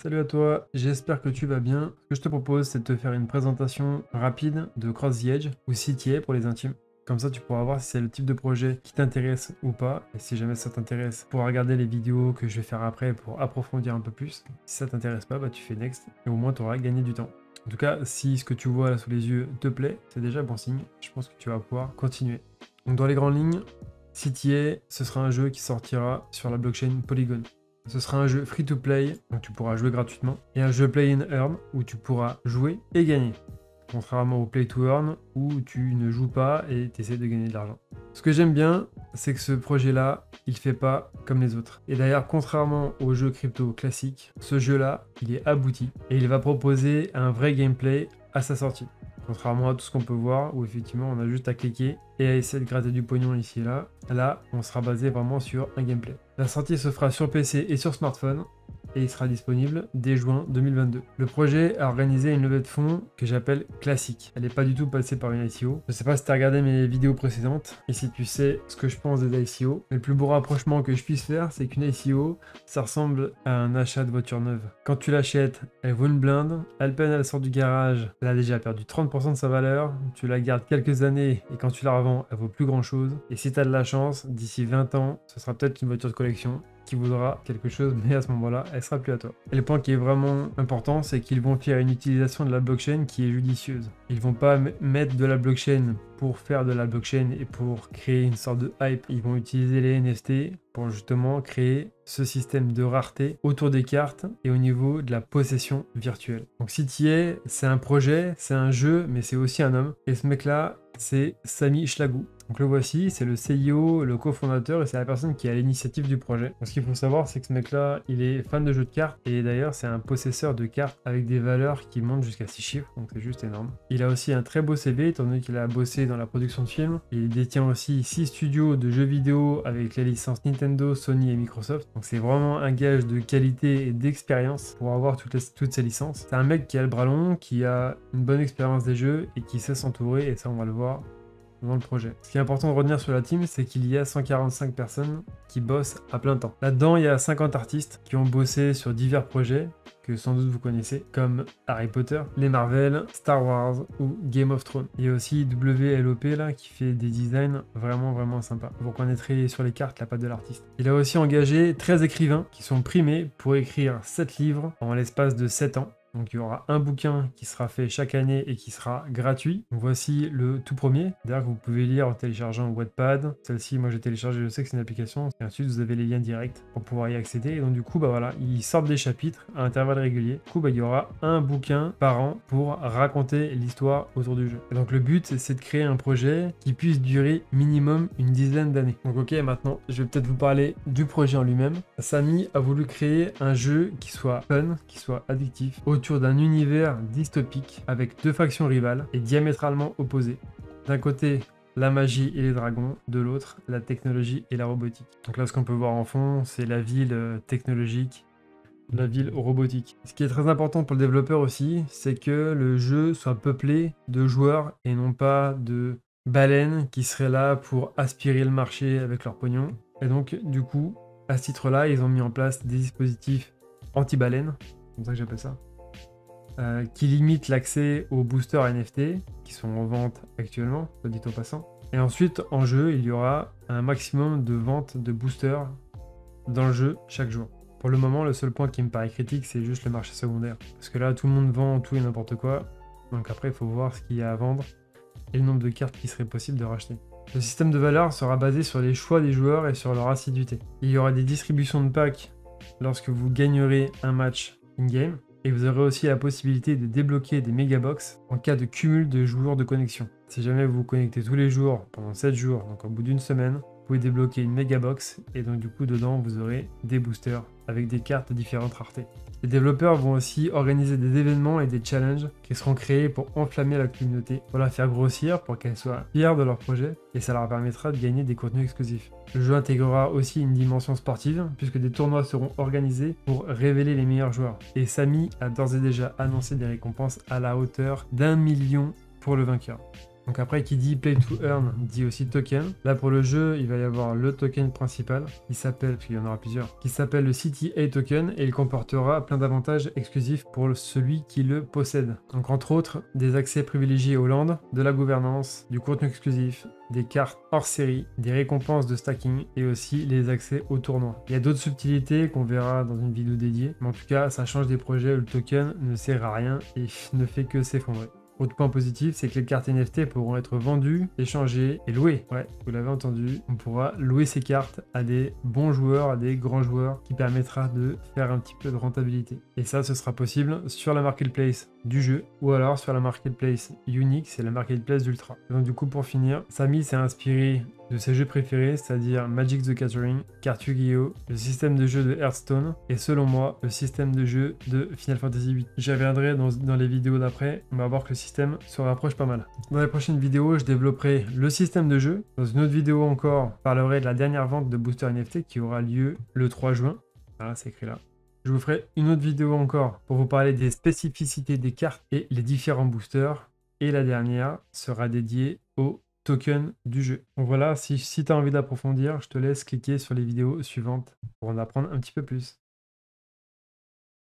Salut à toi, j'espère que tu vas bien. Ce que je te propose, c'est de te faire une présentation rapide de Cross the Edge ou CTA pour les intimes. Comme ça, tu pourras voir si c'est le type de projet qui t'intéresse ou pas. Et si jamais ça t'intéresse, tu pourras regarder les vidéos que je vais faire après pour approfondir un peu plus. Si ça t'intéresse pas, bah tu fais next et au moins tu auras gagné du temps. En tout cas, si ce que tu vois là sous les yeux te plaît, c'est déjà bon signe. Je pense que tu vas pouvoir continuer. Donc dans les grandes lignes, CTA, ce sera un jeu qui sortira sur la blockchain Polygon. Ce sera un jeu free-to-play, donc tu pourras jouer gratuitement, et un jeu play and earn, où tu pourras jouer et gagner. Contrairement au play-to-earn, où tu ne joues pas et tu essaies de gagner de l'argent. Ce que j'aime bien, c'est que ce projet-là, il fait pas comme les autres. Et d'ailleurs, contrairement aux jeux crypto classiques, ce jeu-là, il est abouti, et il va proposer un vrai gameplay à sa sortie. Contrairement à tout ce qu'on peut voir, où effectivement on a juste à cliquer et à essayer de gratter du pognon ici et là. Là, on sera basé vraiment sur un gameplay. La sortie se fera sur PC et sur smartphone, et il sera disponible dès juin 2022. Le projet a organisé une levée de fonds que j'appelle classique. Elle n'est pas du tout passée par une ICO. Je sais pas si tu as regardé mes vidéos précédentes et si tu sais ce que je pense des ICO. Mais le plus beau rapprochement que je puisse faire, c'est qu'une ICO, ça ressemble à un achat de voiture neuve. Quand tu l'achètes, elle vaut une blinde. À peine elle sort du garage, elle a déjà perdu 30% de sa valeur. Tu la gardes quelques années et quand tu la revends, elle vaut plus grand chose. Et si tu as de la chance, d'ici 20 ans, ce sera peut-être une voiture de collection qui voudra quelque chose, mais à ce moment-là, elle sera plus à toi. Et le point qui est vraiment important, c'est qu'ils vont faire une utilisation de la blockchain qui est judicieuse. Ils vont pas mettre de la blockchain pour faire de la blockchain et pour créer une sorte de hype. Ils vont utiliser les NFT pour justement créer ce système de rareté autour des cartes et au niveau de la possession virtuelle. Donc CTA, c'est un projet, c'est un jeu, mais c'est aussi un homme. Et ce mec-là, c'est Samy Schlagou. Donc le voici, c'est le CEO, le cofondateur et c'est la personne qui a l'initiative du projet. Donc ce qu'il faut savoir, c'est que ce mec-là, il est fan de jeux de cartes et d'ailleurs c'est un possesseur de cartes avec des valeurs qui montent jusqu'à 6 chiffres, donc c'est juste énorme. Il a aussi un très beau CV étant donné qu'il a bossé dans la production de films. Il détient aussi 6 studios de jeux vidéo avec les licences Nintendo, Sony et Microsoft. Donc c'est vraiment un gage de qualité et d'expérience pour avoir toutes ces licences. C'est un mec qui a le bras long, qui a une bonne expérience des jeux et qui sait s'entourer et ça on va le voir dans le projet. Ce qui est important de retenir sur la team, c'est qu'il y a 145 personnes qui bossent à plein temps. Là-dedans, il y a 50 artistes qui ont bossé sur divers projets que sans doute vous connaissez, comme Harry Potter, les Marvel, Star Wars ou Game of Thrones. Il y a aussi WLOP là qui fait des designs vraiment sympas. Vous reconnaîtrez sur les cartes la patte de l'artiste. Il a aussi engagé 13 écrivains qui sont primés pour écrire 7 livres en l'espace de 7 ans. Donc il y aura un bouquin qui sera fait chaque année et qui sera gratuit. Donc voici le tout premier, d'ailleurs que vous pouvez lire en téléchargeant Wattpad. Celle-ci, moi j'ai téléchargé, je sais que c'est une application. Et ensuite vous avez les liens directs pour pouvoir y accéder. Et donc du coup, bah voilà, ils sortent des chapitres à intervalles réguliers. Du coup, bah il y aura un bouquin par an pour raconter l'histoire autour du jeu. Et donc le but, c'est de créer un projet qui puisse durer minimum une dizaine d'années. Donc ok, maintenant je vais peut-être vous parler du projet en lui-même. Samy a voulu créer un jeu qui soit fun, qui soit addictif, autour d'un univers dystopique avec deux factions rivales et diamétralement opposées. D'un côté, la magie et les dragons, de l'autre, la technologie et la robotique. Donc là, ce qu'on peut voir en fond, c'est la ville technologique, la ville robotique. Ce qui est très important pour le développeur aussi, c'est que le jeu soit peuplé de joueurs et non pas de baleines qui seraient là pour aspirer le marché avec leur pognon. Et donc, du coup, à ce titre-là, ils ont mis en place des dispositifs anti-baleines, c'est comme ça que j'appelle ça, qui limite l'accès aux boosters NFT qui sont en vente actuellement, soit dit au passant. Et ensuite, en jeu, il y aura un maximum de ventes de boosters dans le jeu chaque jour. Pour le moment, le seul point qui me paraît critique, c'est juste le marché secondaire. Parce que là, tout le monde vend tout et n'importe quoi. Donc après, il faut voir ce qu'il y a à vendre et le nombre de cartes qui serait possible de racheter. Le système de valeur sera basé sur les choix des joueurs et sur leur assiduité. Il y aura des distributions de packs lorsque vous gagnerez un match in-game. Et vous aurez aussi la possibilité de débloquer des mégabox en cas de cumul de jours de connexion. Si jamais vous vous connectez tous les jours pendant 7 jours, donc au bout d'une semaine, vous pouvez débloquer une mégabox et donc du coup dedans vous aurez des boosters avec des cartes de différentes raretés. Les développeurs vont aussi organiser des événements et des challenges qui seront créés pour enflammer la communauté, pour la faire grossir, pour qu'elle soit fière de leur projet et ça leur permettra de gagner des contenus exclusifs. Le jeu intégrera aussi une dimension sportive puisque des tournois seront organisés pour révéler les meilleurs joueurs. Et Samy a d'ores et déjà annoncé des récompenses à la hauteur d'1 million pour le vainqueur. Donc après, qui dit Play to Earn dit aussi token. Là, pour le jeu, il va y avoir le token principal qui s'appelle, parce qu'il y en aura plusieurs, qui s'appelle le CTA token et il comportera plein d'avantages exclusifs pour celui qui le possède. Donc entre autres, des accès privilégiés aux landes, de la gouvernance, du contenu exclusif, des cartes hors série, des récompenses de stacking et aussi les accès au tournoi. Il y a d'autres subtilités qu'on verra dans une vidéo dédiée, mais en tout cas, ça change des projets où le token ne sert à rien et ne fait que s'effondrer. Autre point positif, c'est que les cartes NFT pourront être vendues, échangées et louées. Ouais, vous l'avez entendu, on pourra louer ces cartes à des bons joueurs, à des grands joueurs, qui permettra de faire un petit peu de rentabilité. Et ça, ce sera possible sur la marketplace du jeu, ou alors sur la marketplace unique, c'est la marketplace d'Ultra. Donc du coup, pour finir, Samy s'est inspiré de ses jeux préférés, c'est-à-dire Magic the Gathering, cartes Yu-Gi-Oh!, le système de jeu de Hearthstone, et selon moi, le système de jeu de Final Fantasy VIII. J'y reviendrai dans les vidéos d'après, on va voir que le système se rapproche pas mal. Dans les prochaines vidéos, je développerai le système de jeu. Dans une autre vidéo encore, je parlerai de la dernière vente de booster NFT qui aura lieu le 3 juin. Voilà, c'est écrit là. Je vous ferai une autre vidéo encore pour vous parler des spécificités des cartes et les différents boosters. Et la dernière sera dédiée au token du jeu. Donc voilà, si tu as envie d'approfondir, je te laisse cliquer sur les vidéos suivantes pour en apprendre un petit peu plus.